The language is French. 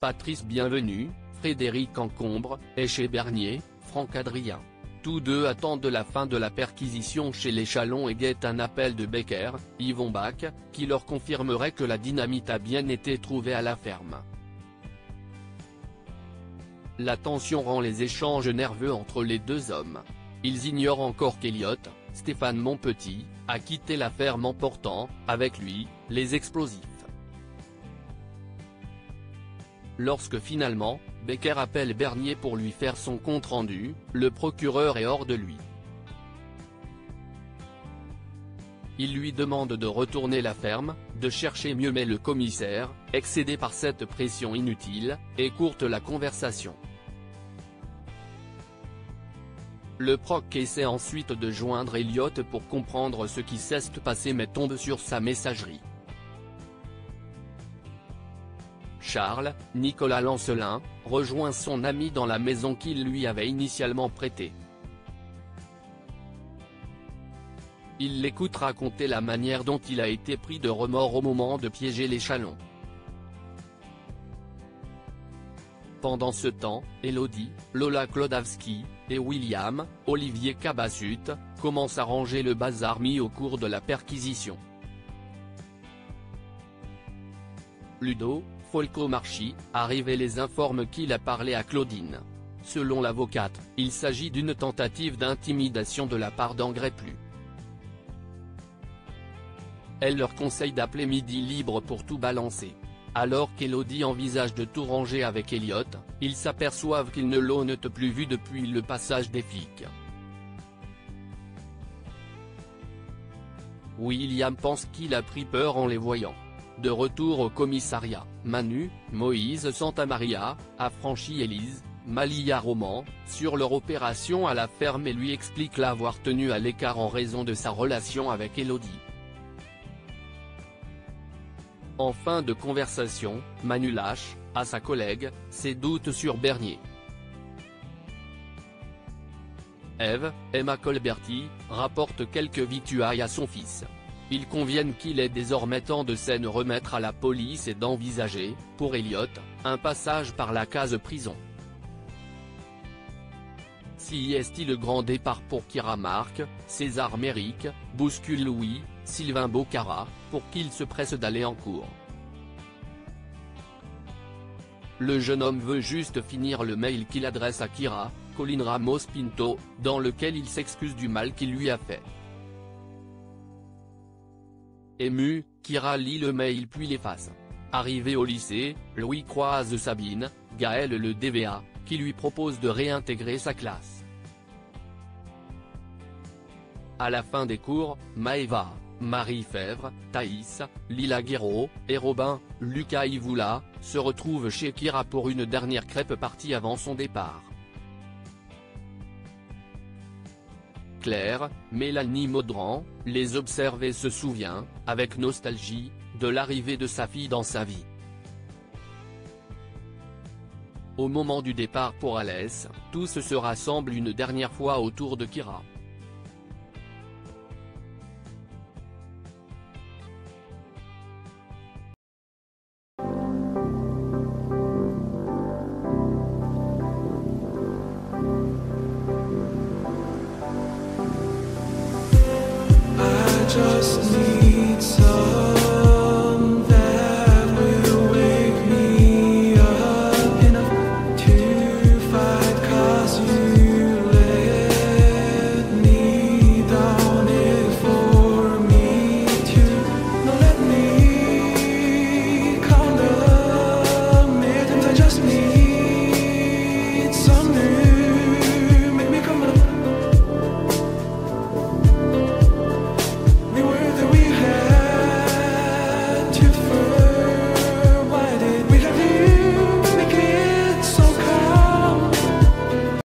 Patrice Bienvenu, Frédéric Encombre, et chez Bernier, Franck Adrien. Tous deux attendent la fin de la perquisition chez les Chalons et guettent un appel de Becker, Yvon Bach, qui leur confirmerait que la dynamite a bien été trouvée à la ferme. La tension rend les échanges nerveux entre les deux hommes. Ils ignorent encore qu'Elliott, Stéphane Monpetit, a quitté la ferme emportant, avec lui, les explosifs. Lorsque finalement, Becker appelle Bernier pour lui faire son compte-rendu, le procureur est hors de lui. Il lui demande de retourner la ferme, de chercher mieux, mais le commissaire, excédé par cette pression inutile, écourte la conversation. Le proc essaie ensuite de joindre Elliott pour comprendre ce qui s'est passé mais tombe sur sa messagerie. Charles, Nicolas Lancelin, rejoint son ami dans la maison qu'il lui avait initialement prêtée. Il l'écoute raconter la manière dont il a été pris de remords au moment de piéger les Chalons. Pendant ce temps, Élodie, Lola Klodowski, et William, Olivier Cabassut, commencent à ranger le bazar mis au cours de la perquisition. Ludo, Folco-Marchi, arrive et les informe qu'il a parlé à Claudine. Selon l'avocate, il s'agit d'une tentative d'intimidation de la part d'Engreplu. Elle leur conseille d'appeler Midi Libre pour tout balancer. Alors qu'Élodie envisage de tout ranger avec Elliott, ils s'aperçoivent qu'ils ne l'ont plus vu depuis le passage des flics. William pense qu'il a pris peur en les voyant. De retour au commissariat, Manu, Moïse Santamaria, a franchi Élise, Malia Roman, sur leur opération à la ferme et lui explique l'avoir tenu à l'écart en raison de sa relation avec Élodie. En fin de conversation, Manu lâche, à sa collègue, ses doutes sur Bernier. Eve, Emma Colberti, rapporte quelques victuailles à son fils. Ils conviennent qu'il est désormais temps de s'en remettre à la police et d'envisager, pour Elliott, un passage par la case prison. Si est le grand départ pour Kira Marc, César Méric, bouscule Louis, Sylvain Bocara, pour qu'il se presse d'aller en cours. Le jeune homme veut juste finir le mail qu'il adresse à Kira, Colin Ramos Pinto, dans lequel il s'excuse du mal qu'il lui a fait. Ému, Kira lit le mail puis l'efface. Arrivé au lycée, Louis croise Sabine, Gaël le DVA, qui lui propose de réintégrer sa classe. À la fin des cours, Maëva, Marie Fèvre, Thaïs, Lila Guéraud, et Robin, Lucas Ivoula, se retrouvent chez Kira pour une dernière crêpe partie avant son départ. Claire, Mélanie Maudran, les observe et se souvient, avec nostalgie, de l'arrivée de sa fille dans sa vie. Au moment du départ pour Alès, tous se rassemblent une dernière fois autour de Kira.